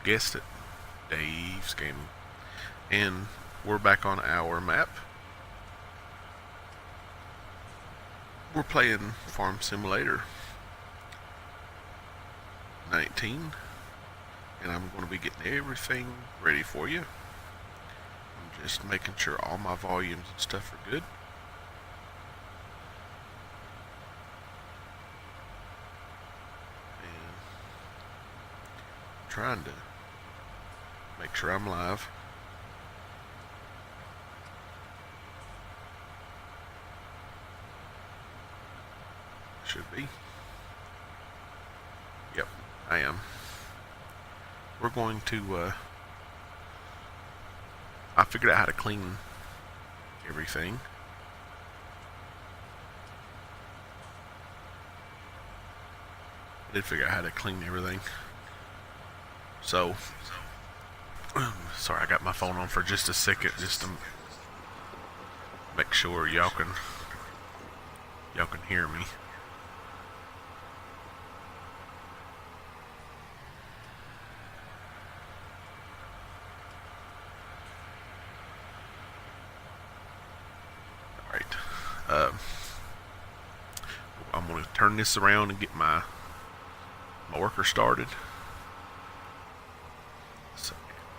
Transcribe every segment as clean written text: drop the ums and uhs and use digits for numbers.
guessed it, Dave's Gaming. And we're back on our map. We're playing Farm Simulator 19, and I'm going to be getting everything ready for you. I'm just making sure all my volumes and stuff are good. And trying to make sure I'm live. Should be. Yep, I am. We're going to, I figured out how to clean everything. I did figure out how to clean everything. So, sorry, I got my phone on for just a second, just to make sure y'all can hear me. I'm going to turn this around and get my worker started. So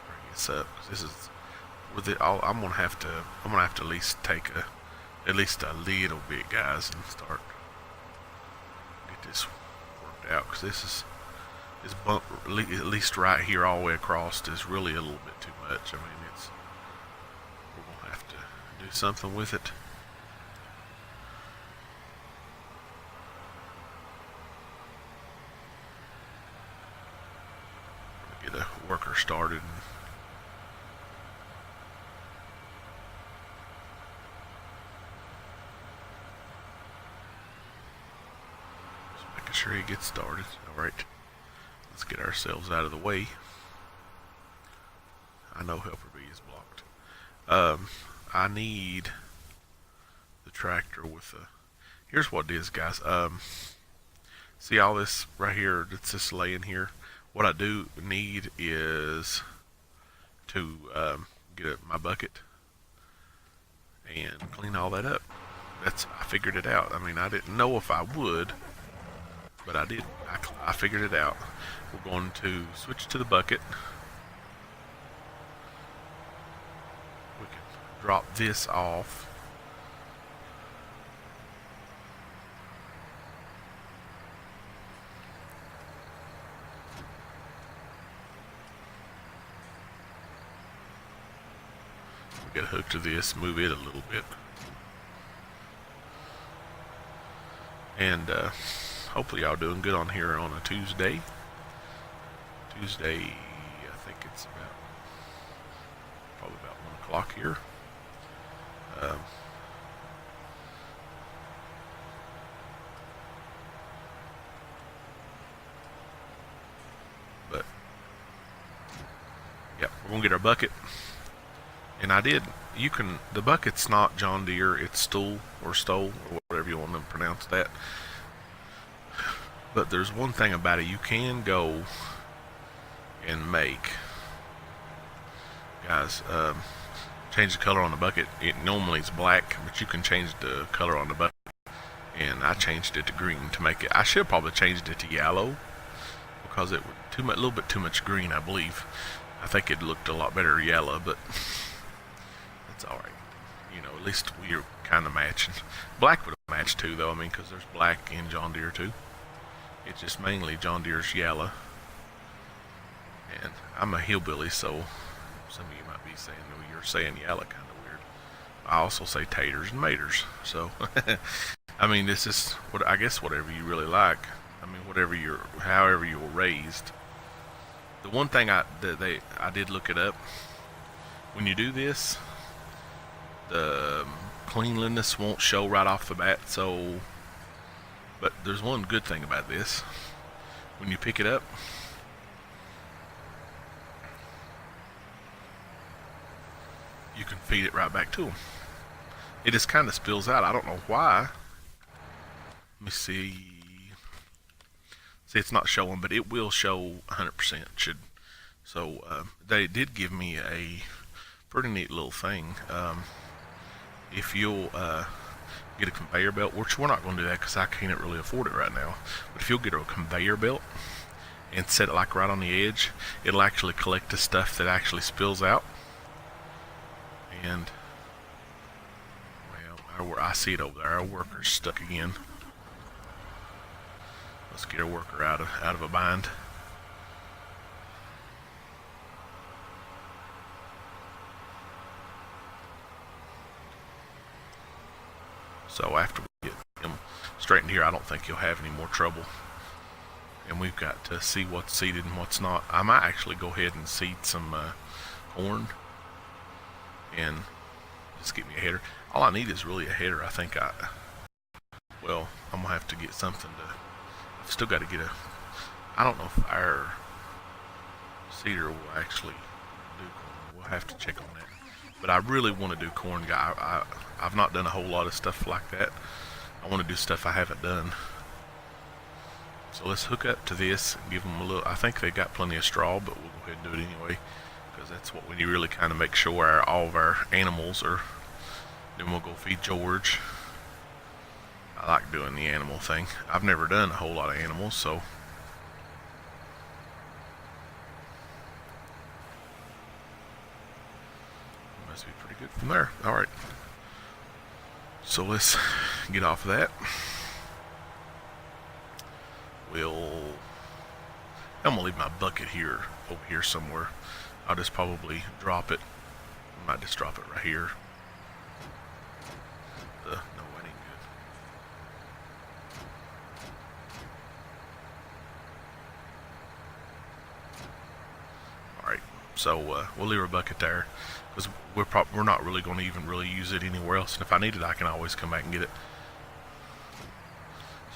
bring this up, 'cause this is with it all. I'm gonna have to at least take at least a little bit, guys, and start get this worked out, because this bump, at least right here all the way across, is really a little bit too much. I mean, we're gonna have to do something with it. Get a worker started. Just making sure he gets started. Alright, let's get ourselves out of the way. I know helper B is blocked. I need the tractor with the. Here's what it is, guys. See all this right here that's just laying here? What I do need is to get my bucket and clean all that up. I figured it out. I mean, I didn't know if I would, but I did. I figured it out. We're going to switch to the bucket. We can drop this off. Get hooked to this, move it a little bit, and hopefully y'all doing good on here on a Tuesday. I think it's probably about 1 o'clock here. But yeah, we're gonna get our bucket. And I did. The bucket's not John Deere, it's Stool or Stole or whatever you want to pronounce that. But there's one thing about it: you can go and make, guys, change the color on the bucket. It normally is black, but you can change the color on the bucket. And I changed it to green to make it. I should have probably changed it to yellow, because it was a little bit too much green, I believe. I think it looked a lot better yellow, but it's alright. You know, at least we're kind of matching. Black would have matched too, though, I mean, because there's black in John Deere too. It's just mainly John Deere's yellow. And I'm a hillbilly, so some of you might be saying, well, you're saying yellow kind of weird. I also say taters and maters. So, I mean, this is what I guess whatever you really like. I mean, however you were raised. The one thing I did look it up. When you do this, the cleanliness won't show right off the bat. So, but there's one good thing about this. When you pick it up, you can feed it right back to them. It just kind of spills out. I don't know why. Let me see. See, it's not showing, but it will show 100%. So they did give me a pretty neat little thing. If you'll get a conveyor belt, which we're not going to do that because I can't really afford it right now, but if you'll get a conveyor belt and set it like right on the edge, it'll actually collect the stuff that actually spills out. And well, I see it over there. Our worker's stuck again. Let's get our worker out of a bind. So after we get him straightened here, I don't think he'll have any more trouble. And we've got to see what's seeded and what's not. I might actually go ahead and seed some corn and just get me a header. All I need is really a header. I think well, I'm gonna have to get something to. I've still got to get I don't know if our seeder will actually do corn. We'll have to check on that. But I really want to do corn, guy. I've not done a whole lot of stuff like that. I want to do stuff I haven't done. So let's hook up to this and give them a little. I think they got plenty of straw, but we'll go ahead and do it anyway because that's what we really kind of make sure all of our animals are. Then we'll go feed George. I like doing the animal thing. I've never done a whole lot of animals, so. Must be pretty good from there. Alright. So let's get off of that. I'm gonna leave my bucket here, over here somewhere. I'll just probably drop it. I might just drop it right here. No, that ain't good. Alright, so we'll leave our bucket there because we're not really going to even really use it anywhere else. And if I need it, I can always come back and get it.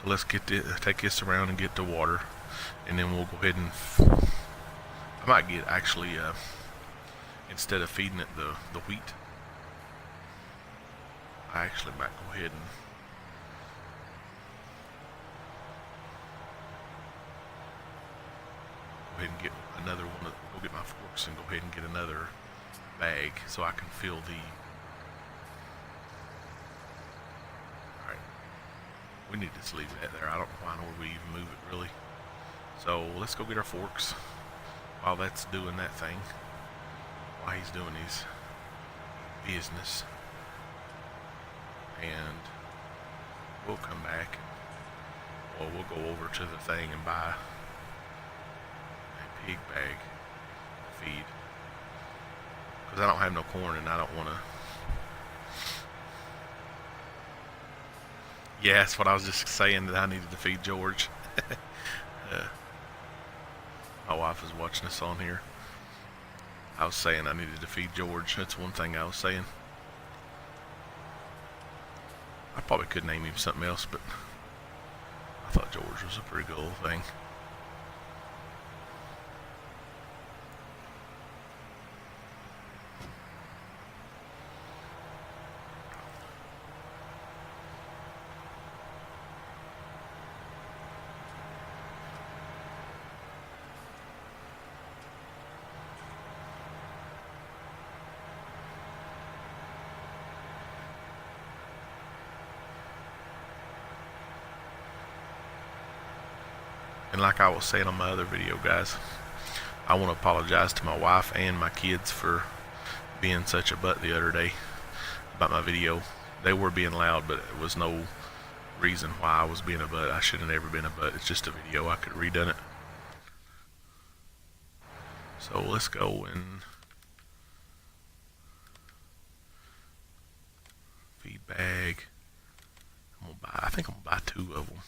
So let's take this around and get the water, and then we'll go ahead and I might get actually instead of feeding it the wheat, I actually might go ahead and get another one. Go get my forks and go ahead and get another bag so I can fill the. Alright, we need to just leave that there. I don't know why we even move it really. So let's go get our forks while that's doing that thing, while he's doing his business, and we'll come back and we'll go over to the thing and buy a pig bag to feed. Because I don't have no corn and I don't want to. Yeah, that's what I was just saying, that I needed to feed George. My wife was watching us on here. I was saying I needed to feed George. That's one thing I was saying. I probably could name him something else, but I thought George was a pretty good little thing. And like I was saying on my other video, guys, I want to apologize to my wife and my kids for being such a butt the other day about my video. They were being loud, but it was no reason why I was being a butt. I should have never been a butt. It's just a video. I could have redone it. So let's go and feed bag. I think I'm gonna buy 2 of them.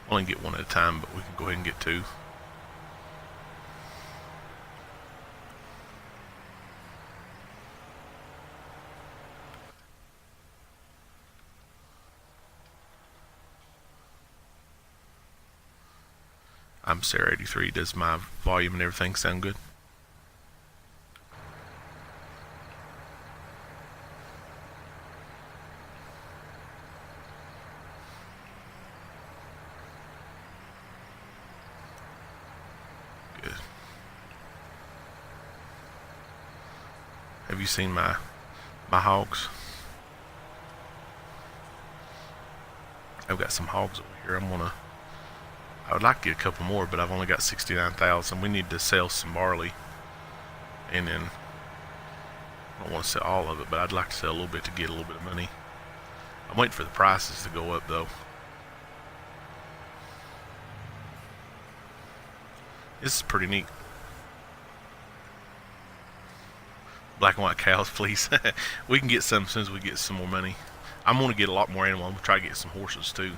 Only get 1 at a time, but we can go ahead and get 2. I'm Sarah 83. Does my volume and everything sound good? Have you seen my hogs? I've got some hogs over here. I would like to get a couple more, but I've only got 69,000. We need to sell some barley, and then I don't want to sell all of it, but I'd like to sell a little bit to get a little bit of money. I'm waiting for the prices to go up though. This is pretty neat. Black and white cows, please. We can get some as soon as we get some more money. I'm going to get a lot more animals. I'm going to try to get some horses too.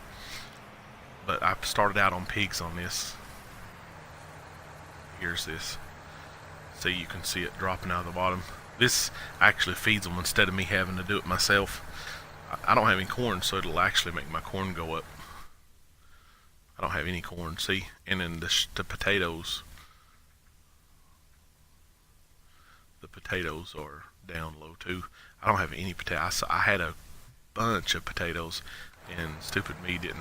But I started out on pigs on this. Here's this. So you can see it dropping out of the bottom. This actually feeds them instead of me having to do it myself. I don't have any corn, so it'll actually make my corn go up. I don't have any corn, see? And then the potatoes. The potatoes are down low too. I don't have any potatoes. I had a bunch of potatoes, and stupid me didn't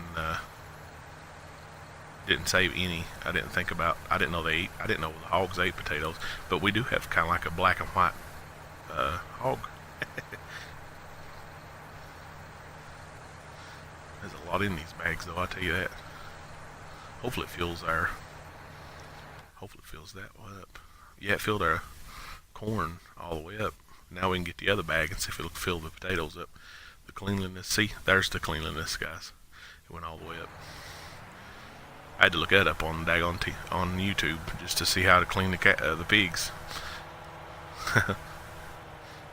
save any. I didn't think about. I didn't know they ate. I didn't know the hogs ate potatoes. But we do have kind of like a black and white hog. There's a lot in these bags, though. I'll tell you that. Hopefully it fills our. Hopefully it fills that one up. Yeah, it filled our corn all the way up. Now we can get the other bag and see if it'll fill the potatoes up. The cleanliness. See, there's the cleanliness, guys. It went all the way up. I had to look that up on on YouTube just to see how to clean the pigs.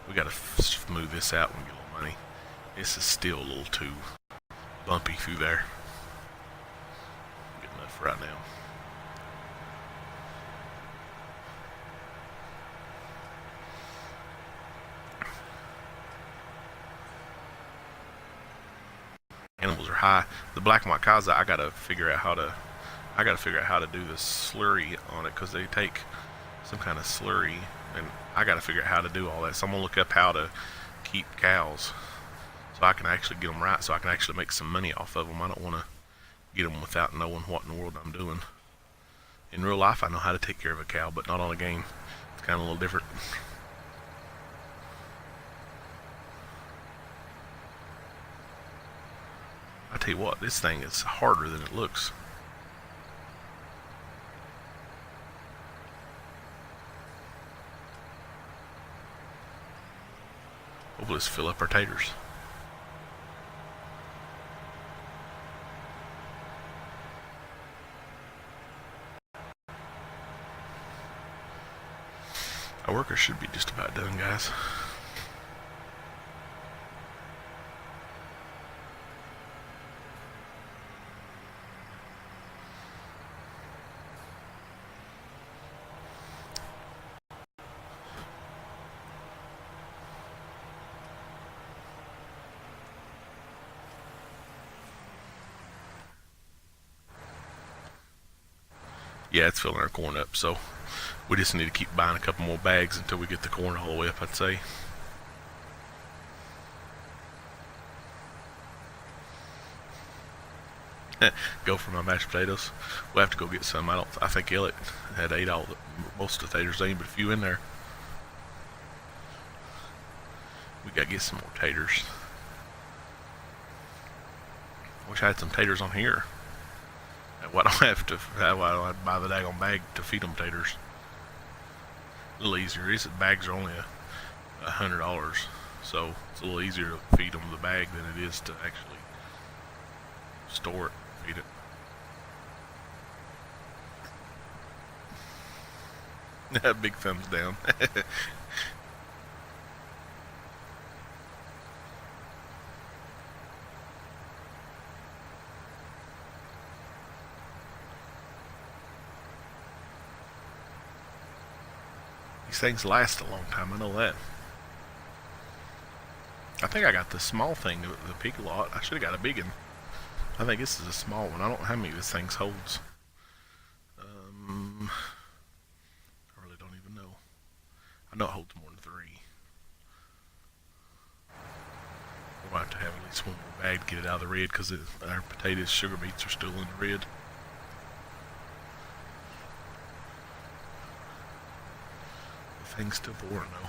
We gotta smooth this out and get a little money. This is still a little too bumpy through there. Good enough right now. Animals are high. The black and white cows, I gotta figure out how to do the slurry on it, because they take some kind of slurry, and I gotta figure out how to do all that. So I'm gonna look up how to keep cows, so I can actually get them right, so I can actually make some money off of them. I don't want to get them without knowing what in the world I'm doing. In real life, I know how to take care of a cow, but not on a game. It's kind of a little different. I tell you what, this thing is harder than it looks. Hopefully let's fill up our taters. Our workers should be just about done, guys. Yeah, it's filling our corn up, so we just need to keep buying a couple more bags until we get the corn all the way up, I'd say. Go for my mashed potatoes. We'll have to go get some. I think Elliot had ate most of the taters. There ain't but a few in there. We gotta get some more taters. Wish I had some taters on here. Why don't I have to? Why don't I buy the daggone bag to feed them taters? A little easier. These bags are only $100, so it's a little easier to feed them the bag than it is to actually store it, feed it. Big thumbs down. These things last a long time, I know that. I think I got the small thing, the pig lot. I should have got a big one. I think this is a small one. I don't know how many this thing holds. I really don't even know. I know it holds more than 3. We're going to have to have at least one more bag to get it out of the red, because our potatoes, sugar beets are still in the red. The thing's still boring though.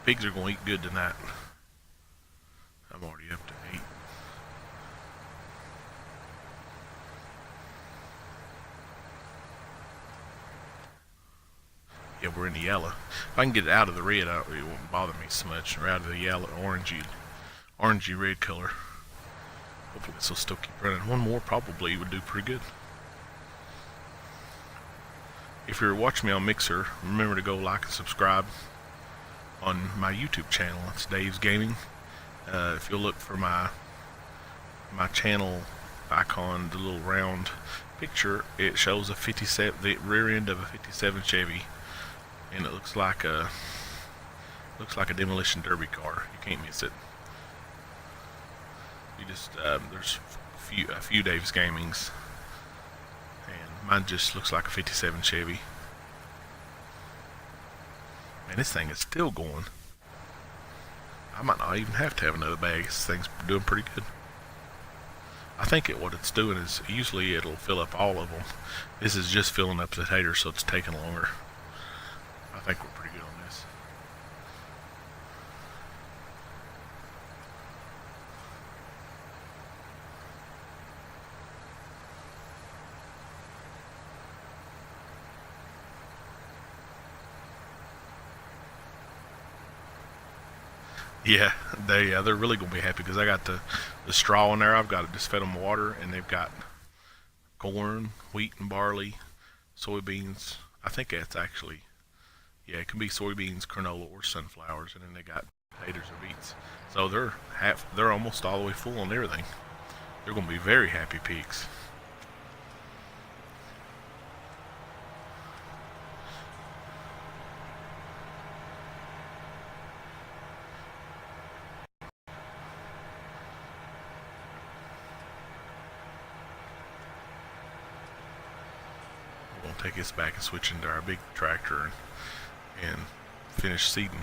Pigs are going to eat good tonight. I'm already up to 8. Yeah, we're in the yellow. If I can get it out of the red, it won't bother me so much. Or out of the yellow, orangey red color. Hopefully this will still keep running. One more probably would do pretty good. If you're watching me on Mixer, remember to go like and subscribe on my YouTube channel. It's Dave's Gaming. If you'll look for my channel icon, the little round picture, it shows a 57, the rear end of a 57 Chevy, and it looks like a demolition derby car. You can't miss it. You just there's a few Dave's Gamings, and mine just looks like a 57 Chevy. Man, this thing is still going. I might not even have to have another bag. This thing's doing pretty good. I think what it's doing is usually it'll fill up all of them. This is just filling up the taters, so it's taking longer. I think we're pretty good on this. Yeah, they're really gonna be happy because I got the straw in there. I've got to just fed them water, and they've got corn, wheat, and barley, soybeans. I think that's actually, yeah, it can be soybeans, canola, or sunflowers, and then they got potatoes or beets. So they're almost all the way full on everything. They're gonna be very happy pigs. We're gonna take this back and switch into our big tractor and finish seeding.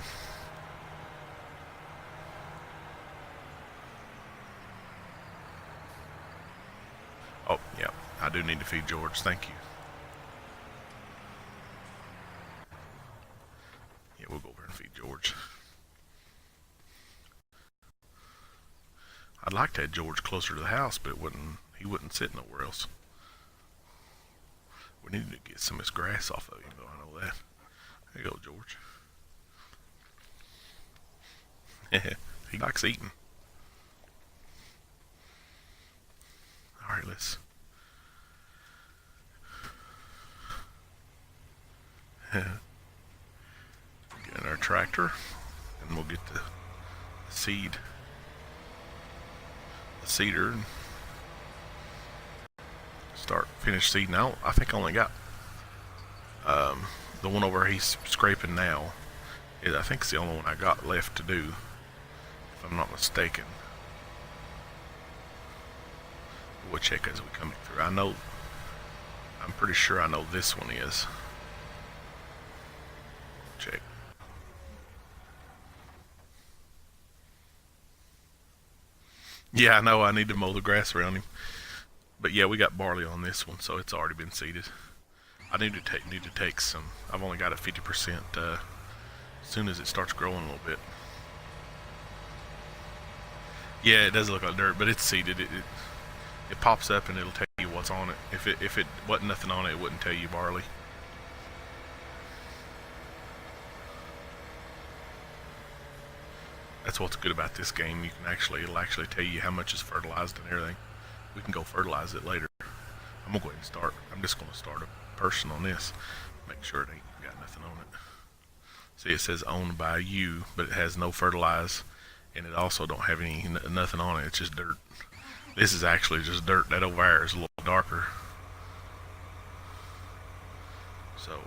Oh, yeah, I do need to feed George. Thank you. Yeah, we'll go over and feed George. I'd like to have George closer to the house, but he wouldn't sit nowhere else. We need to get some of this grass off of him, though. I know that. There you go, George. He likes eating. Alright, let's get in our tractor, and we'll get the seeder, and finish seeding out. I think I only got the one over he's scraping now. I think it's the only one I got left to do, if I'm not mistaken. We'll check as we come through. I'm pretty sure I know this one is. Check. Yeah, I know I need to mow the grass around him. But yeah, we got barley on this one, so it's already been seeded. I need to take some. I've only got a 50%. As soon as it starts growing a little bit. Yeah, it does look like dirt, but it's seeded. It pops up and it'll tell you what's on it. If it wasn't nothing on it, it wouldn't tell you barley. That's what's good about this game. It'll actually tell you how much is fertilized and everything. We can go fertilize it later. I'm gonna go ahead and start. I'm just gonna start a person on this. Make sure it ain't got nothing on it. See, it says owned by you, but it has no fertilize, and it also don't have nothing on it. It's just dirt. This is actually just dirt. That over there is a little darker. So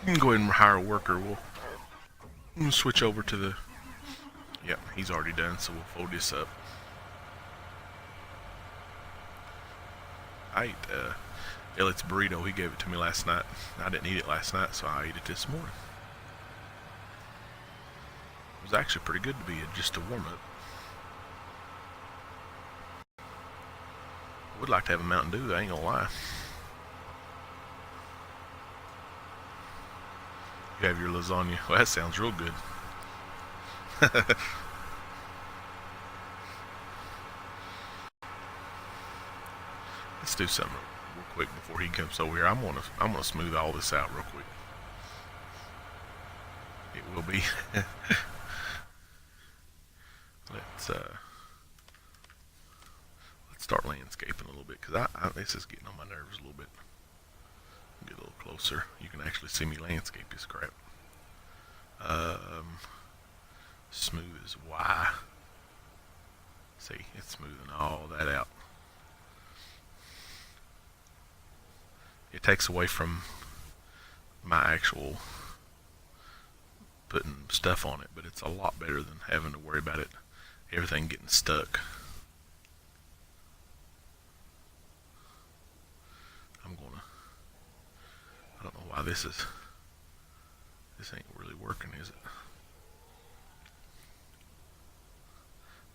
you can go ahead and hire a worker. We'll switch over to the. Yep, he's already done, so we'll fold this up. I ate Elliot's burrito. He gave it to me last night. I didn't eat it last night, so I ate it this morning. It was actually pretty good to be just a warm up. Would like to have a Mountain Dew, I ain't gonna lie. You have your lasagna. Well, that sounds real good. Let's do something real quick before he comes over here. I'm gonna smooth all this out real quick. It will be. let's uh, let's start landscaping a little bit because this is getting on my nerves a little bit. Get a little closer. You can actually see me landscape this crap. Smooth as Y. See, it's smoothing all that out. It takes away from my actual putting stuff on it, but it's a lot better than having to worry about it, everything getting stuck. I don't know why this ain't really working, is it?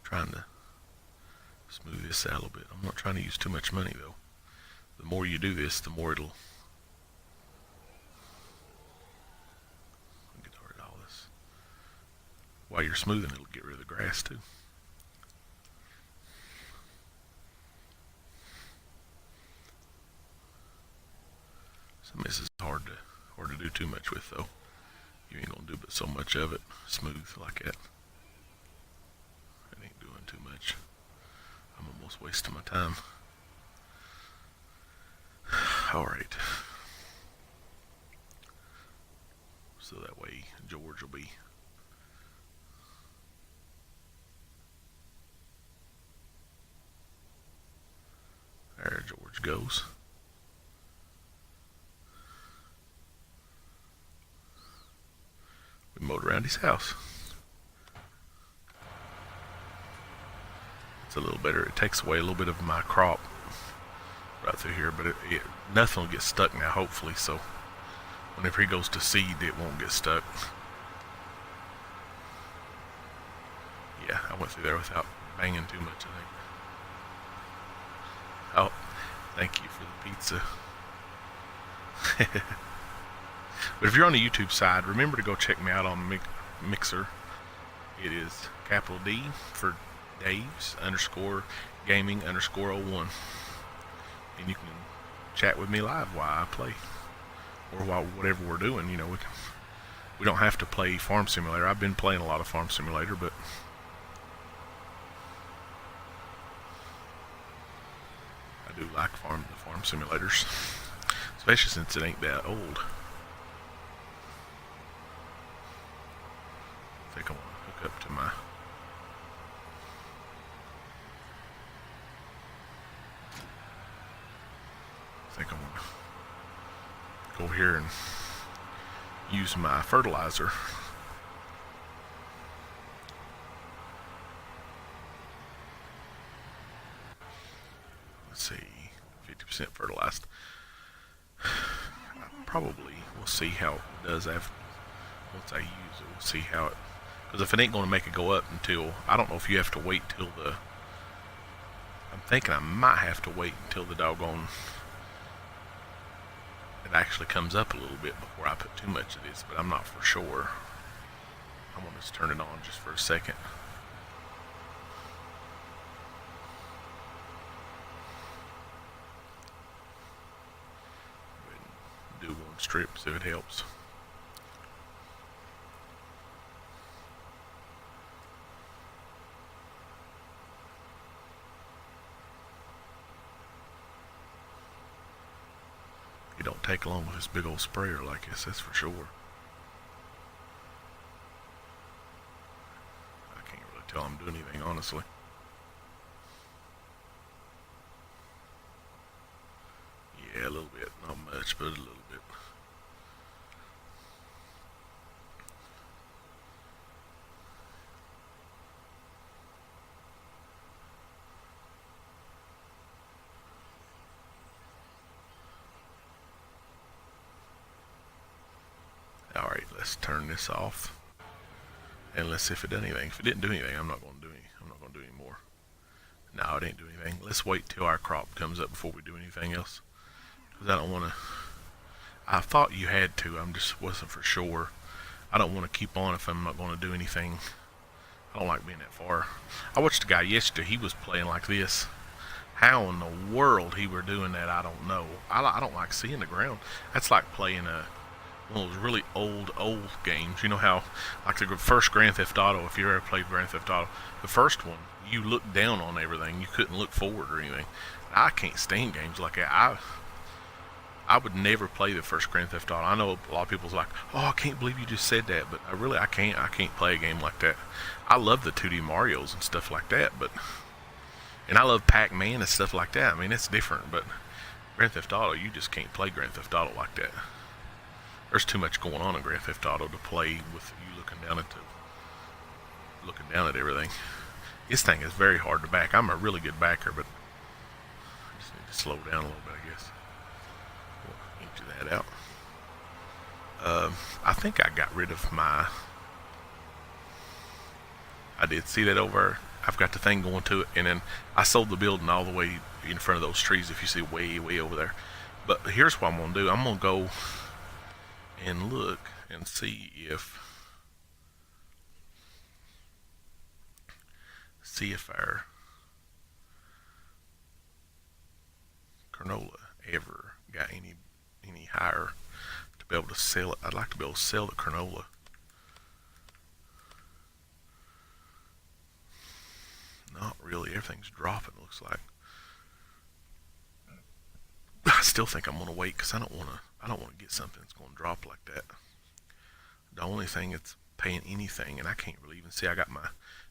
Trying to smooth this out a little bit. I'm not trying to use too much money though. The more you do this, the more it'll get rid of all this. While you're smoothing, it'll get rid of the grass too. Some of this is hard to do too much with though. You ain't gonna do but so much of it smooth like that. It ain't doing too much. I'm almost wasting my time. Alright. So that way George will be there. George goes. We mowed around his house. It's a little better. It takes away a little bit of my crop right through here, but nothing will get stuck now, hopefully. So whenever he goes to seed, it won't get stuck. Yeah, I went through there without banging too much, I think. Oh, thank you for the pizza. But if you're on the YouTube side, remember to go check me out on Mixer. It is capital D for Dave's _gaming _01. And you can chat with me live while I play. Or while whatever we're doing, you know, we don't have to play Farm Simulator. I've been playing a lot of Farm Simulator, but I do like the farm simulators. Especially since it ain't that old. I think I want to hook up to my go here and use my fertilizer. Let's see, 50% fertilized. I probably will see how it does after once I use it. We'll see how it, because if it ain't going to make it go up until, I don't know if you have to wait till I'm thinking I might have to wait until the doggone it actually comes up a little bit before I put too much of this, but I'm not for sure. I'm going to just turn it on just for a second. Go ahead and do one strip, see if it helps. It don't take long with this big old sprayer like this, that's for sure. I can't really tell I'm doing anything, honestly. Yeah, a little bit, not much, but a little bit. Alright, let's turn this off. And let's see if it did anything. If it didn't do anything, I'm not going to do any more. No, it ain't doing anything. Let's wait till our crop comes up before we do anything else. Because I don't want to I thought you had to. I'm just wasn't for sure. I don't want to keep on if I'm not going to do anything. I don't like being that far. I watched a guy yesterday. He was playing like this. How in the world he were doing that, I don't know. I don't like seeing the ground. That's like playing one of those really old games. You know how, like the first Grand Theft Auto, if you ever played Grand Theft Auto, the first one, you looked down on everything. You couldn't look forward or anything. I can't stand games like that. I would never play the first Grand Theft Auto. I know a lot of people's like, oh, I can't believe you just said that, but I can't. I can't play a game like that. I love the 2D Mario's and stuff like that, and I love Pac-Man and stuff like that. I mean, it's different, but Grand Theft Auto, you just can't play Grand Theft Auto like that. There's too much going on in Grand Theft Auto to play with you looking down at everything. This thing is very hard to back. I'm a really good backer, but I just need to slow down a little bit, I guess. We'll empty that out. I think I got rid of my... I did see that over. I've got the thing going to it, and then I sold the building all the way in front of those trees, if you see way over there. But here's what I'm going to do. I'm going to go and look and see if our canola ever got any higher to be able to sell it. I'd like to be able to sell the canola. Not really. Everything's dropping, looks like. I still think I'm gonna wait because I don't want to get something that's gonna drop like that. The only thing that's paying anything, and I can't really even see. I got my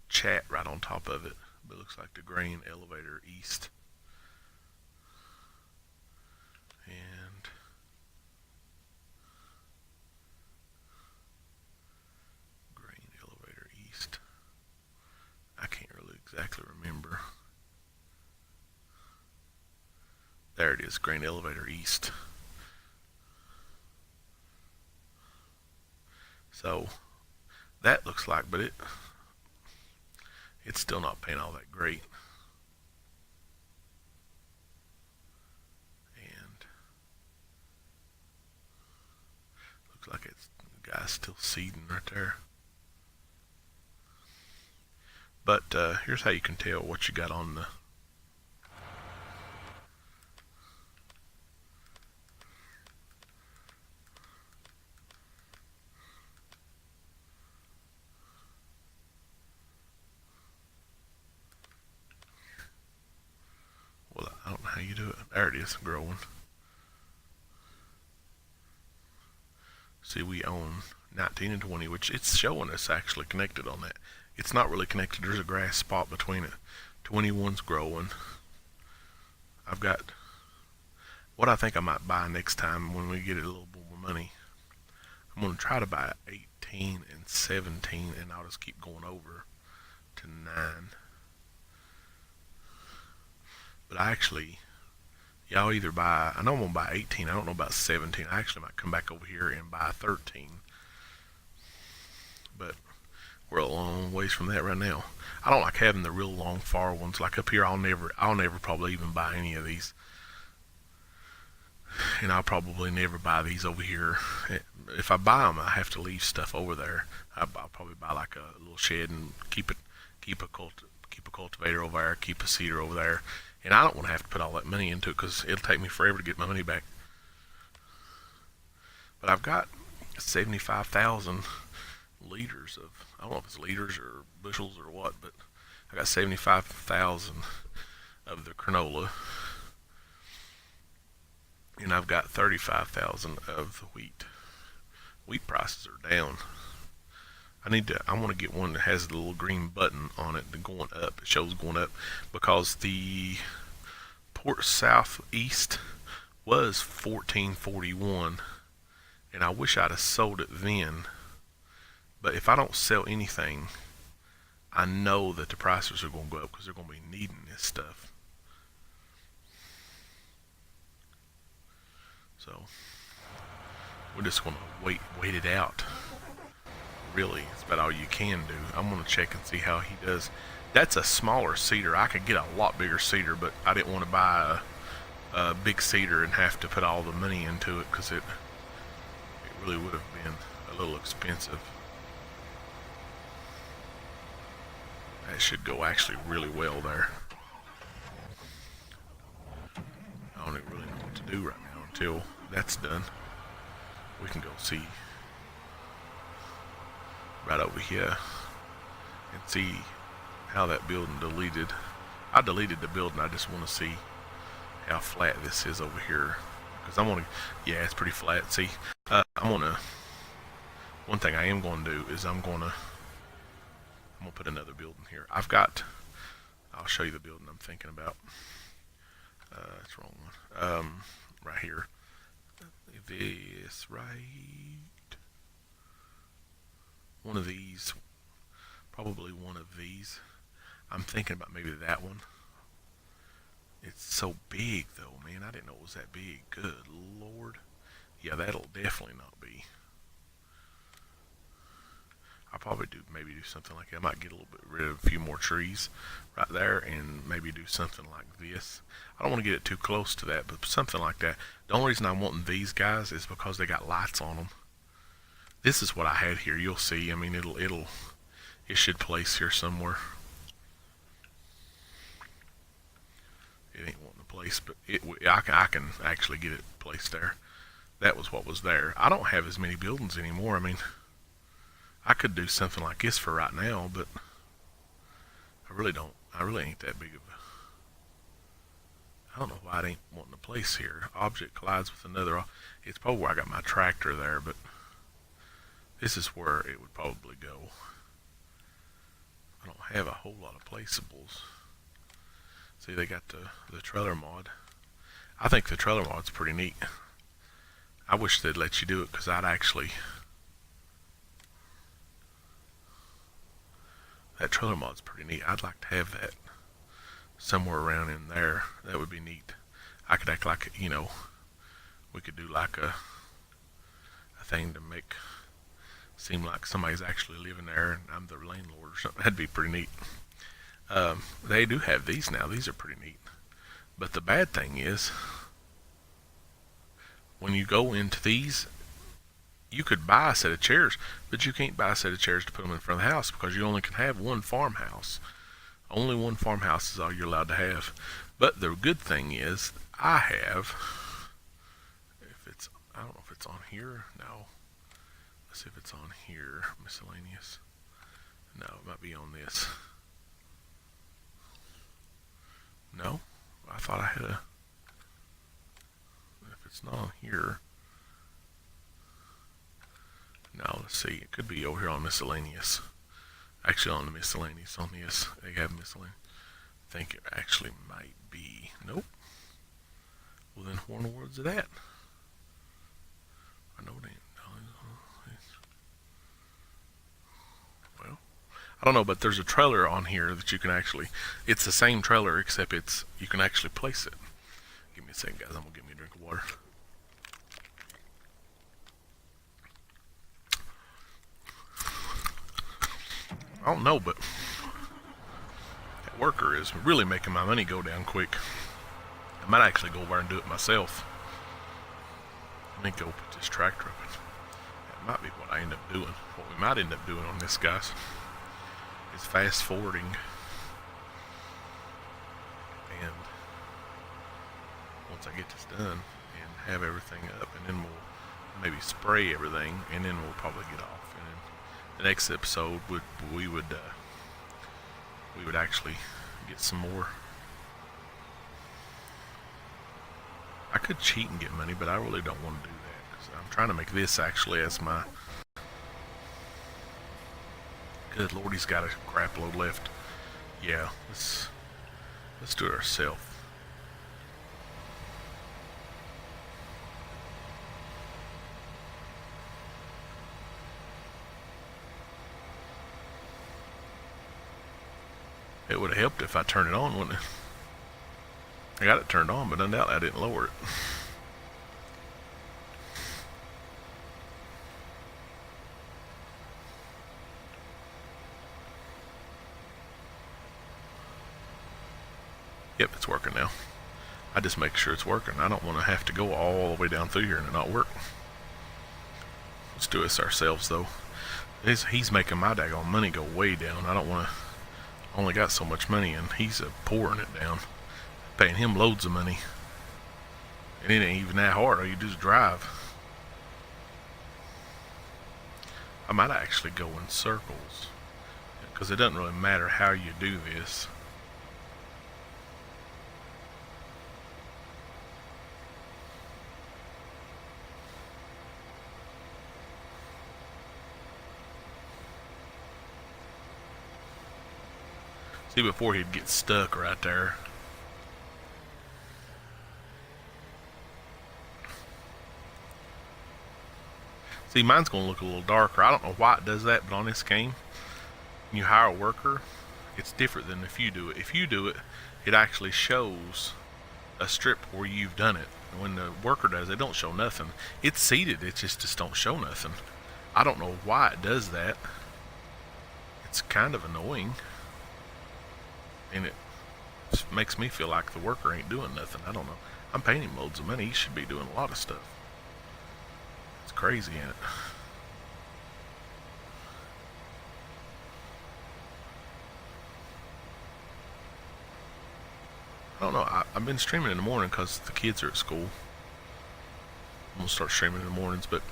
chat right on top of it, but it looks like the grain elevator east. And grain elevator east. I can't really exactly remember. There it is, grain elevator east. So that looks like, but it's still not paying all that great. And looks like the guy's still seeding right there. But here's how you can tell what you got on the... Well, I don't know how you do it. There it is, growing. See, we own 19 and 20, which it's showing us actually connected on that. It's not really connected. There's a grass spot between it. 21's growing. I've got what I think I might buy next time when we get a little more money. I'm going to try to buy 18 and 17, and I'll just keep going over to 9. But I actually, I'll either buy, I know I'm going to buy 18. I don't know about 17. I actually might come back over here and buy 13. But we're a long ways from that right now. I don't like having the real long far ones. Like up here, I'll never probably even buy any of these. And I'll probably never buy these over here. If I buy them, I have to leave stuff over there. I'll probably buy like a little shed and keep a cultivator over there, keep a seeder over there. And I don't want to have to put all that money into it because it'll take me forever to get my money back. But I've got 75,000 liters of, I don't know if it's liters or bushels or what, but I got 75,000 of the canola. And I've got 35,000 of the wheat. Wheat prices are down. I want to get one that has the little green button on it, going up. It shows going up because the port southeast was 1441, and I wish I'd have sold it then. But if I don't sell anything, I know that the prices are going to go up because they're going to be needing this stuff. So we're just going to wait it out. Really, it's about all you can do. I'm going to check and see how he does. That's a smaller cedar. I could get a lot bigger cedar, but I didn't want to buy a big cedar and have to put all the money into it because really would have been a little expensive. That should go actually really well there. I don't even really know what to do right now until that's done. We can go see right over here and see how that building deleted. I deleted the building. I just want to see how flat this is over here, because I'm gonna. Yeah, it's pretty flat. See, I'm gonna. One thing I am going to do is I'm gonna put another building here. I'll show you the building I'm thinking about. That's the wrong one. Right here. This right. One of these. Probably one of these. I'm thinking about maybe that one. It's so big though, man. I didn't know it was that big. Good Lord. Yeah, that'll definitely not be. I'll probably maybe do something like that. I might get a little bit rid of a few more trees right there and maybe do something like this. I don't want to get it too close to that, but something like that. The only reason I'm wanting these guys is because they got lights on them. This is what I had here. You'll see. I mean, it should place here somewhere. It ain't wanting to place, but I can actually get it placed there. That was what was there. I don't have as many buildings anymore. I mean, I could do something like this for right now, but I really don't. I really ain't that big of a. I don't know why it ain't wanting to place here. Object collides with another. It's probably where I got my tractor there, but this is where it would probably go. I don't have a whole lot of placeables. See, they got the trailer mod. I think the trailer mod's pretty neat. I wish they'd let you do it, because I'd actually. That trailer mod's pretty neat. I'd like to have that somewhere around in there. That would be neat. I could act like, we could do like a thing to make seem like somebody's actually living there and I'm the landlord or something. That'd be pretty neat. They do have these now. These are pretty neat. But the bad thing is, when you go into these, you could buy a set of chairs, but you can't buy a set of chairs to put them in front of the house, because you only can have one farmhouse. Only one farmhouse is all you're allowed to have. But the good thing is, I have, I don't know if it's on here. No. Let's see if it's on here. Miscellaneous. No, it might be on this. No? I thought I had a. If it's not on here. No, let's see. It could be over here on miscellaneous. Actually, on the miscellaneous. On this, they have miscellaneous. I think it actually might be. Nope. Well, then, what in the world's it at? I know it ain't. Well, I don't know, but there's a trailer on here that you can actually. It's the same trailer, except you can actually place it. Give me a second, guys. I'm gonna get me a drink of water. I don't know, but that worker is really making my money go down quick. I might actually go over and do it myself. Let me go put this tractor up. That might be what I end up doing. What we might end up doing on this, guys, is fast forwarding. And once I get this done and have everything up, and then we'll maybe spray everything, and then we'll probably get off. And then the next episode we would actually get some more. I could cheat and get money, but I really don't want to do that, because I'm trying to make this actually as my. Good Lord, he's got a crap load left. Yeah, let's do it ourselves. It would have helped if I turned it on, wouldn't it? I got it turned on, but undoubtedly I didn't lower it. Yep, it's working now. I just make sure it's working. I don't want to have to go all the way down through here and it not work. Let's do this ourselves though. He's making my daggone money go way down. I don't want to. Only got so much money, and he's pouring it down. Paying him loads of money, and it ain't even that hard. All you do is drive. I might actually go in circles, because it doesn't really matter how you do this. See, before he'd get stuck right there. See, mine's going to look a little darker. I don't know why it does that, but on this game, when you hire a worker, it's different than if you do it. If you do it, it actually shows a strip where you've done it. And when the worker does, they don't show nothing. It's seated, it just don't show nothing. I don't know why it does that. It's kind of annoying. And it makes me feel like the worker ain't doing nothing. I don't know. I'm paying him loads of money. He should be doing a lot of stuff. It's crazy, ain't it? I don't know. I've been streaming in the morning because the kids are at school. I'm going to start streaming in the mornings, but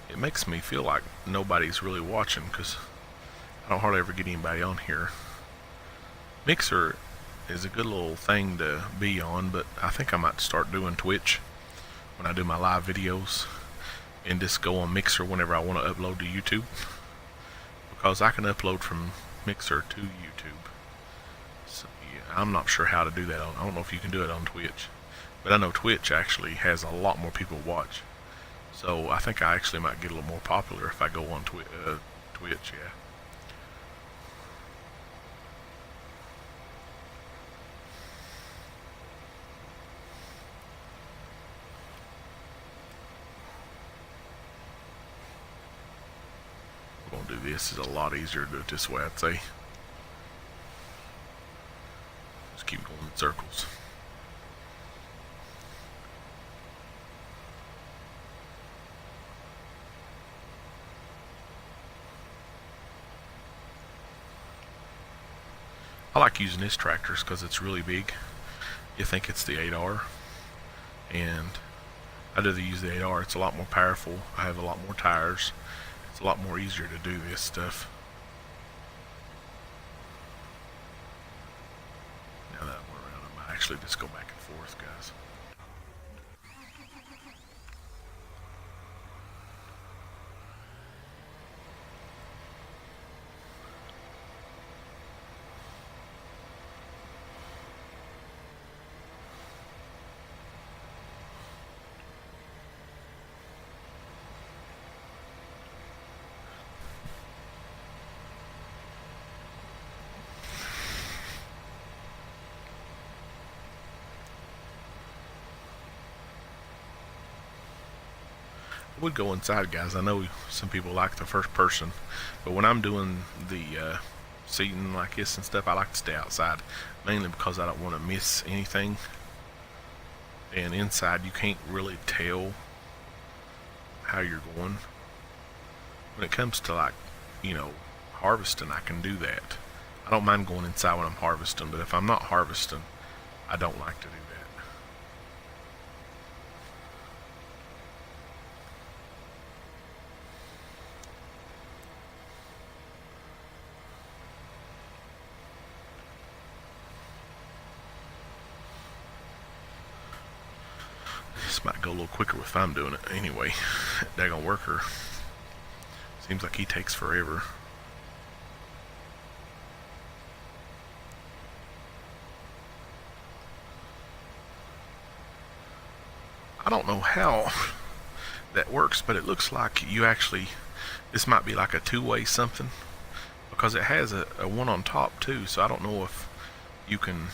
it makes me feel like nobody's really watching because I don't hardly ever get anybody on here. Mixer is a good little thing to be on, but I think I might start doing Twitch when I do my live videos and just go on Mixer whenever I want to upload to YouTube, because I can upload from Mixer to YouTube. So, yeah, I'm not sure how to do that. I don't know if you can do it on Twitch, but I know Twitch actually has a lot more people watch. So I think I actually might get a little more popular if I go on Twitch, yeah. We're gonna do this. It's a lot easier to do it this way, I'd say. Just keep going in circles. I like using this tractor because it's really big. You think it's the 8R, and I'd rather use the 8R. It's a lot more powerful. I have a lot more tires. It's a lot more easier to do this stuff. Now that we're around, I might actually just go back and forth, guys. I would go inside, guys. I know some people like the first person, but when I'm doing the seating like this and stuff, I like to stay outside, mainly because I don't want to miss anything. And inside, you can't really tell how you're going. When it comes to, like, harvesting, I can do that. I don't mind going inside when I'm harvesting, but if I'm not harvesting, I don't like to do that. This might go a little quicker if I'm doing it. Anyway, that daggone worker seems like he takes forever. I don't know how that works, but it looks like you actually, this might be like a two-way something, because it has a one on top too, so I don't know if you can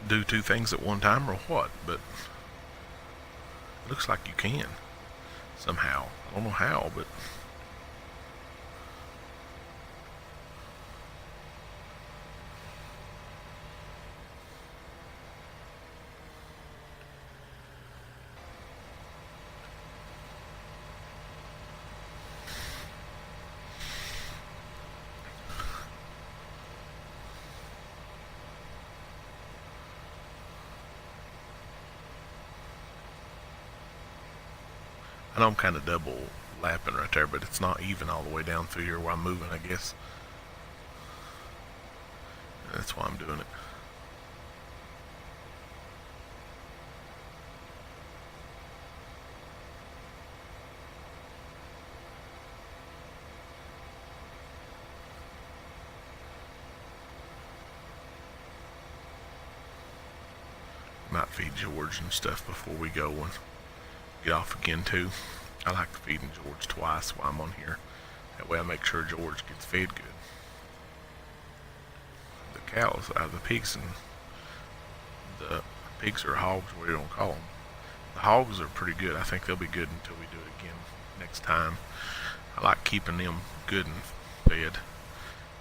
do two things at one time or what, but it looks like you can somehow. I don't know how, but I know I'm kind of double lapping right there, but it's not even all the way down through here where I'm moving, I guess. That's why I'm doing it. Might feed George and stuff before we go and get off again too. I like feeding George twice while I'm on here. That way I make sure George gets fed good. The cows, the pigs, and the pigs or hogs, whatever you don't call them. The hogs are pretty good. I think they'll be good until we do it again next time. I like keeping them good and fed,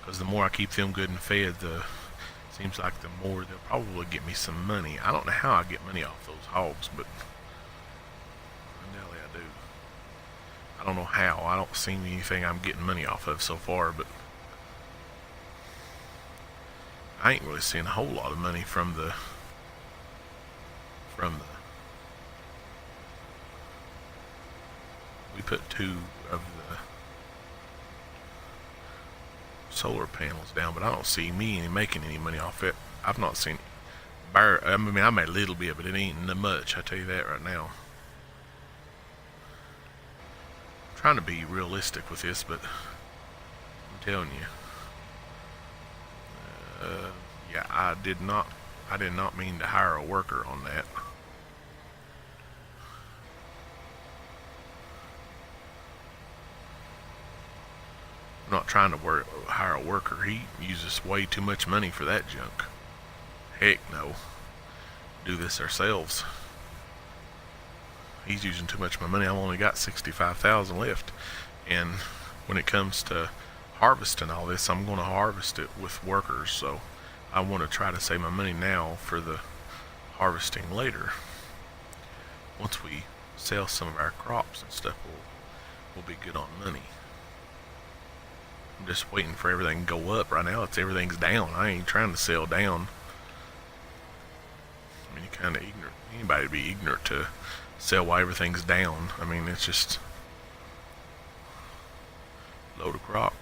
because the more I keep them good and fed, seems like the more they'll probably get me some money. I don't know how I get money off those hogs, but undoubtedly I do. I don't know how. I don't see anything I'm getting money off of so far, but I ain't really seeing a whole lot of money from the we put 2 of the solar panels down, but I don't see me making any money off it. I've not seen I mean, I made a little bit, but it ain't much, I tell you that right now. I'm trying to be realistic with this, but I'm telling you, yeah, I did not mean to hire a worker on that. I'm not trying to hire a worker. He uses way too much money for that junk. Heck no. Do this ourselves. He's using too much of my money. I've only got $65,000 left. And when it comes to harvesting all this, I'm going to harvest it with workers. So I want to try to save my money now for the harvesting later. Once we sell some of our crops and stuff, we'll be good on money. I'm just waiting for everything to go up. Right now, everything's down. I ain't trying to sell down. I mean, you're kind of ignorant. Anybody would be ignorant to sell while everything's down. I mean, it's just load of crop.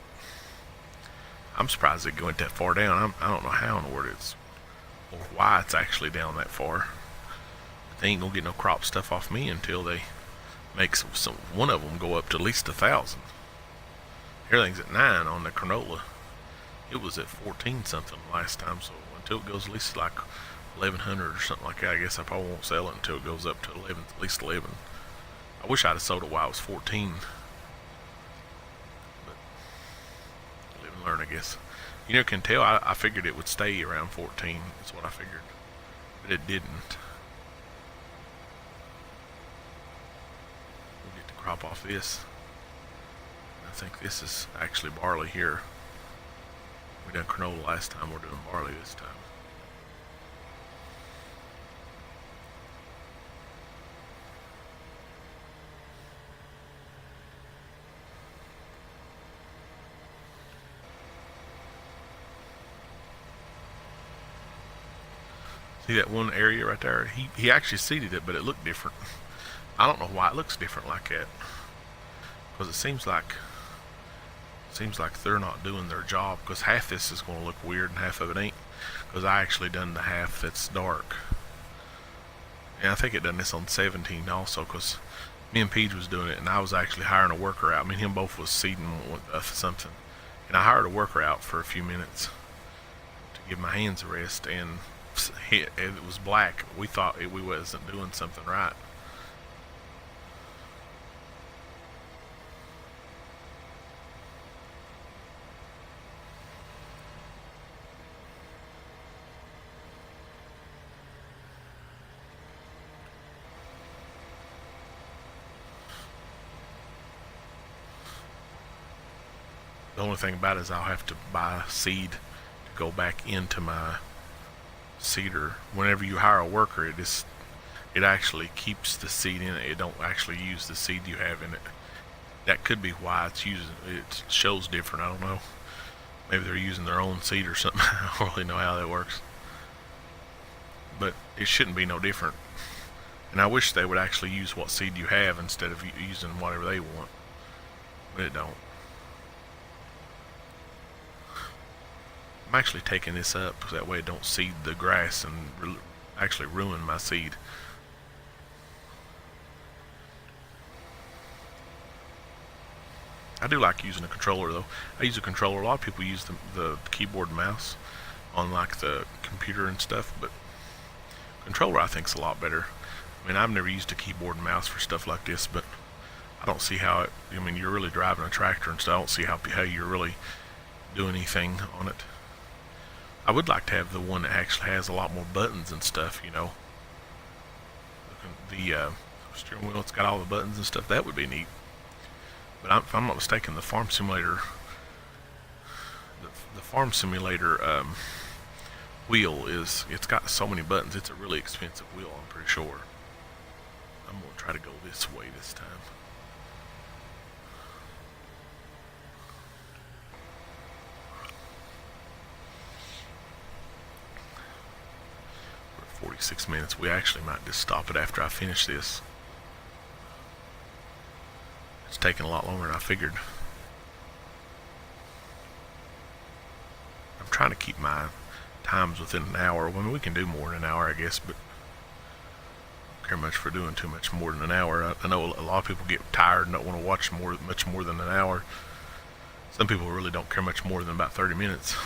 I'm surprised it went that far down. I don't know how in the world or why it's actually down that far. But they ain't gonna get no crop stuff off me until they make one of them go up to at least 1,000. Everything's at 9 on the canola. It was at 14 something last time, so until it goes at least like 1,100 or something like that, I guess I probably won't sell it until it goes up to 11, at least 11. I wish I'd have sold it while it was 14. But live and learn, I guess. You never can tell. I figured it would stay around 14. That's what I figured. But it didn't. We'll get the crop off this. I think this is actually barley here. We done canola last time, we're doing barley this time. See that one area right there? He actually seeded it, but it looked different. I don't know why it looks different like that. Because it seems like they're not doing their job, because half this is going to look weird and half of it ain't, because I actually done the half that's dark, and I think it done this on 17 also, because me and Paige was doing it, and I was actually hiring a worker out. Me and him both was seeding something, and I hired a worker out for a few minutes to give my hands a rest, and it was black. We thought we wasn't doing something right. The only thing about it is I'll have to buy seed to go back into my seeder. Whenever you hire a worker, it actually keeps the seed in it. It don't actually use the seed you have in it. That could be why it shows different. I don't know. Maybe they're using their own seed or something. I don't really know how that works. But it shouldn't be no different. And I wish they would actually use what seed you have instead of using whatever they want. But it don't. I'm actually taking this up so that way it don't seed the grass and actually ruin my seed. I do like using a controller though. I use a controller. A lot of people use the keyboard and mouse on like the computer and stuff, but controller I think is a lot better. I mean, I've never used a keyboard and mouse for stuff like this, but I don't see how it. I mean, you're really driving a tractor and stuff. I don't see how you're really doing anything on it. I would like to have the one that actually has a lot more buttons and stuff, you know. The steering wheel, it's got all the buttons and stuff. That would be neat. But if I'm not mistaken, the farm simulator, the farm simulator wheel it's got so many buttons. It's a really expensive wheel, I'm pretty sure. I'm gonna try to go this way this time. We're at 46 minutes. We actually might just stop it after I finish this. It's taking a lot longer than I figured. I'm trying to keep my times within an hour. I mean, we can do more than an hour, I guess, but I don't care much for doing too much more than an hour. I know a lot of people get tired and don't want to watch much more than an hour. Some people really don't care much more than about 30 minutes.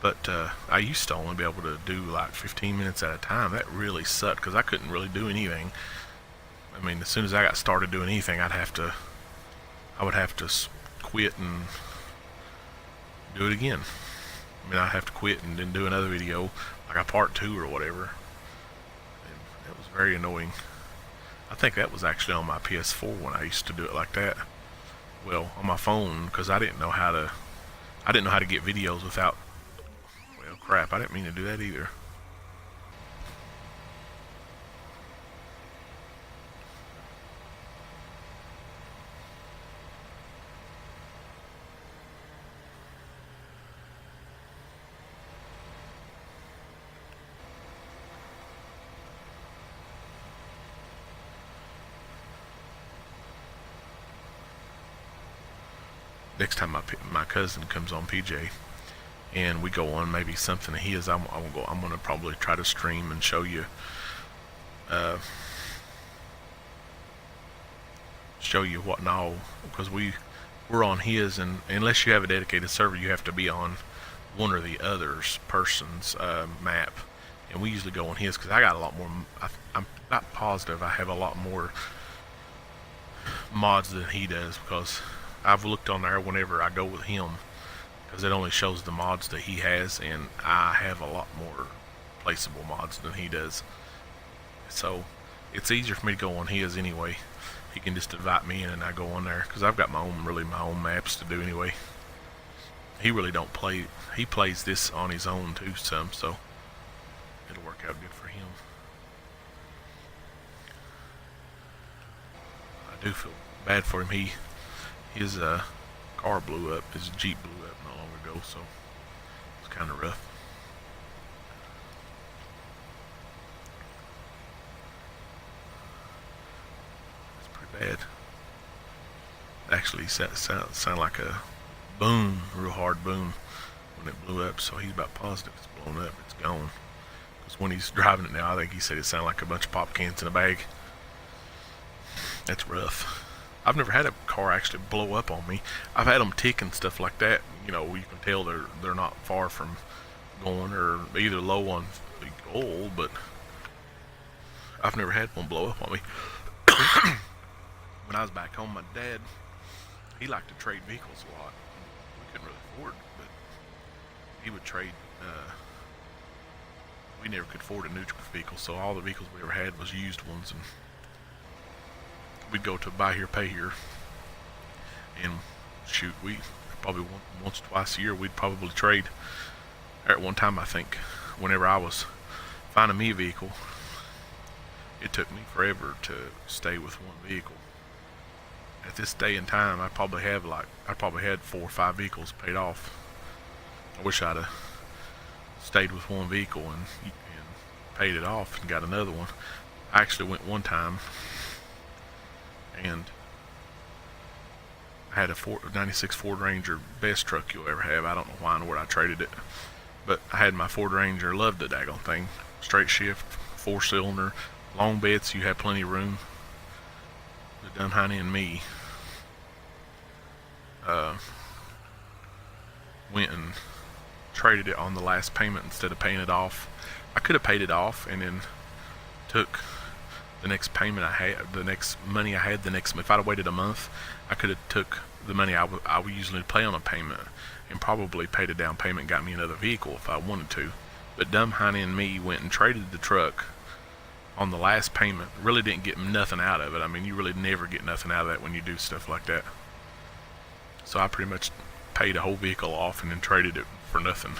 But I used to only be able to do like 15 minutes at a time. That really sucked because I couldn't really do anything. I mean, as soon as I got started doing anything, I would have to quit and do it again. I mean, I'd have to quit and then do another video, like a part 2 or whatever. And it was very annoying. I think that was actually on my PS4 when I used to do it like that. Well, on my phone, because I didn't know how to get videos without, well, crap, I didn't mean to do that either. Next time my cousin comes on PJ and we go on maybe something of his, I'm gonna probably try to stream and show you what and all, because we're on his, and unless you have a dedicated server, you have to be on one or the other's person's map, and we usually go on his because I got a lot more. I'm not positive I have a lot more mods than he does, because I've looked on there whenever I go with him, because it only shows the mods that he has, and I have a lot more placeable mods than he does. So it's easier for me to go on his anyway. He can just invite me in and I go on there, because I've got my own maps to do anyway. He really don't play. He plays this on his own too some, so it'll work out good for him. I do feel bad for him. His car blew up. His Jeep blew up not long ago, so it's kind of rough. It's pretty bad. Actually, sound like a boom, real hard boom when it blew up. So he's about positive it's blown up. It's gone. Because when he's driving it now, I think he said it sounded like a bunch of pop cans in a bag. That's rough. I've never had a car actually blow up on me. I've had them tick and stuff like that. You know, you can tell they're not far from going, or either low on oil, but I've never had one blow up on me. When I was back home, my dad, he liked to trade vehicles a lot. We couldn't really afford it, but he would trade. We never could afford a new vehicle, so all the vehicles we ever had was used ones, and we'd go to buy here, pay here, and shoot, we probably once or twice a year we'd probably trade. At one time, I think, whenever I was finding me a vehicle, it took me forever to stay with one vehicle. At this day and time, I probably had 4 or 5 vehicles paid off. I wish I'd have stayed with one vehicle and paid it off and got another one. I actually went one time and I had a 96 Ford Ranger, best truck you'll ever have. I don't know why in the world I traded it, but I had my Ford Ranger, loved the daggone thing. Straight shift, 4-cylinder, long beds, you had plenty of room. The Dunhoney and me went and traded it on the last payment instead of paying it off. I could have paid it off and then took the next payment I had, the next money I had, if I'd have waited a month, I could have took the money I would usually pay on a payment and probably paid a down payment and got me another vehicle if I wanted to. But Dumb Honey and me went and traded the truck on the last payment. Really didn't get nothing out of it. I mean, you really never get nothing out of that when you do stuff like that. So I pretty much paid a whole vehicle off and then traded it for nothing.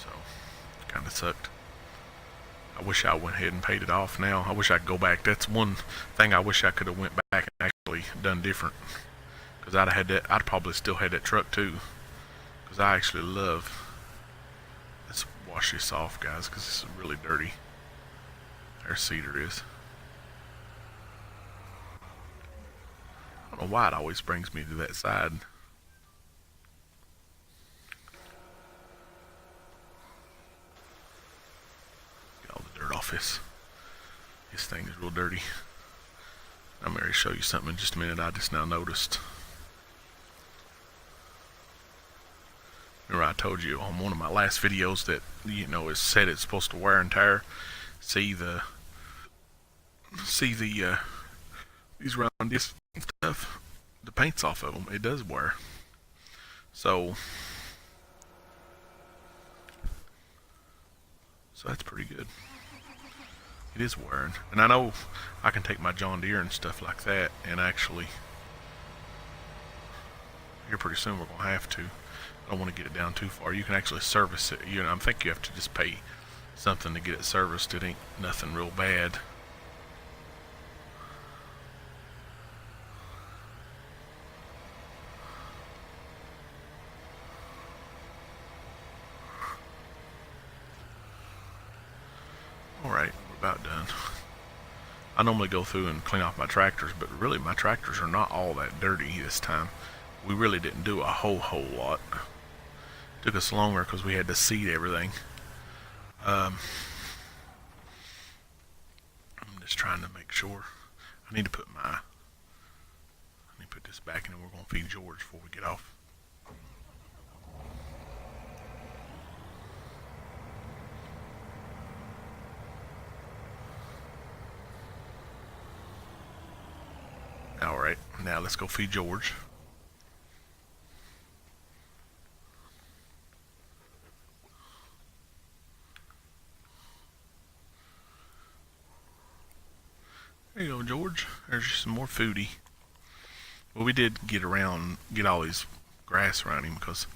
So, kind of sucked. I wish I went ahead and paid it off now. I wish I could go back. That's one thing I wish I could have went back and actually done different. Because I'd have had that. I'd probably still had that truck too. Because I actually love. Let's wash this off, guys, because this is really dirty. Our cedar is. I don't know why it always brings me to that side. Get all the dirt off this. This thing is real dirty. I'm going to show you something in just a minute I just now noticed. Remember I told you on one of my last videos that, you know, it said it's supposed to wear and tear. See these round discs and stuff, the paint's off of them. It does wear. So that's pretty good. It is wearing. And I know I can take my John Deere and stuff like that and actually, here pretty soon we're going to have to. I don't want to get it down too far. You can actually service it. You know, I think you have to just pay something to get it serviced. It ain't nothing real bad. Alright, we're about done. I normally go through and clean off my tractors, but really my tractors are not all that dirty this time. We really didn't do a whole lot. Took us longer because we had to seed everything. I'm just trying to make sure. I need to put this back and then we're going to feed George before we get off. Alright, now let's go feed George. There you go, George. There's some more foodie. Well, we did get all these grass around him because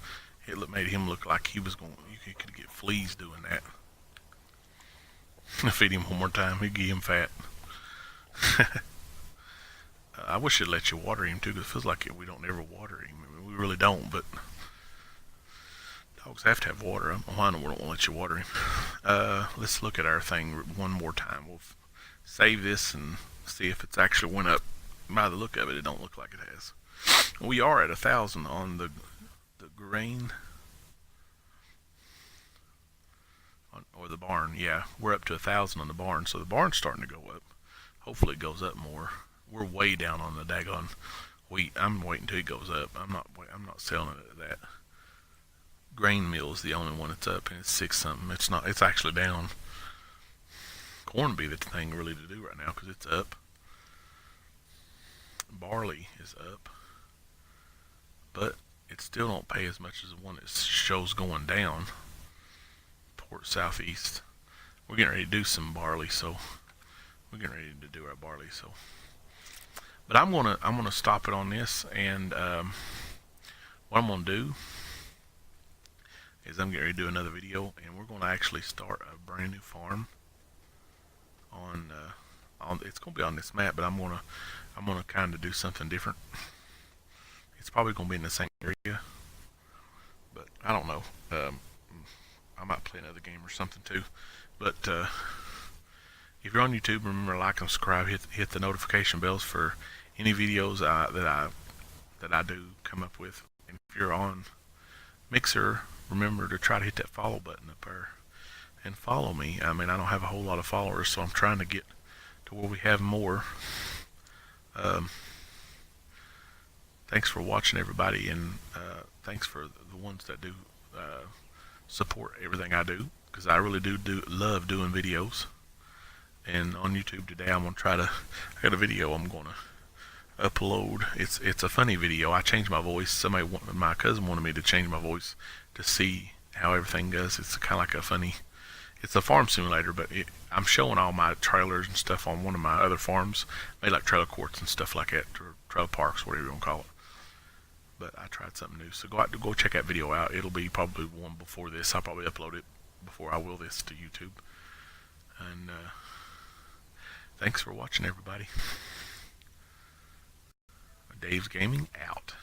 it made him look like he was going. You could get fleas doing that. Feed him one more time. He'd get him fat. I wish it'd let you water him too, because it feels like we don't ever water him. I mean, we really don't, but dogs have to have water. I don't know why in the world won't let you water him. Let's look at our thing one more time. We'll save this and see if it's actually went up. By the look of it, it don't look like it has. We are at 1,000 on the grain, or the barn. Yeah, we're up to 1,000 on the barn, so the barn's starting to go up. Hopefully it goes up more. We're way down on the daggone wheat. I'm waiting till it goes up. I'm not selling it at that. Grain mill is the only one that's up, and it's 6 something. It's not. It's actually down. Corn would be the thing really to do right now because it's up. Barley is up, but it still don't pay as much as the one that shows going down. Port Southeast. We're getting ready to do some barley, so we're getting ready to do our barley. So, but I'm gonna stop it on this, and what I'm gonna do is I'm getting ready to do another video, and we're gonna actually start a brand new farm on it's gonna be on this map, but I'm gonna kind of do something different. It's probably gonna be in the same area, but I don't know. I might play another game or something too. But If you're on YouTube, remember to like and subscribe. Hit the notification bells for any videos that I do come up with. And if you're on Mixer, remember to try to hit that follow button up there and follow me. I mean, I don't have a whole lot of followers, so I'm trying to get to where we have more. Thanks for watching, everybody, and thanks for the ones that do support everything I do, because I really do love doing videos. And on YouTube today, I'm gonna try to. I got a video I'm gonna upload. It's a funny video. I changed my voice. My cousin wanted me to change my voice to see how everything goes. It's kind of like a funny. It's a farm simulator, but I'm showing all my trailers and stuff on one of my other farms, made like trailer courts and stuff like that, or trailer parks, whatever you want to call it. But I tried something new, so go check that video out. It'll be probably one before this. I'll probably upload it before I will this to YouTube. And thanks for watching, everybody. Dave's Gaming out.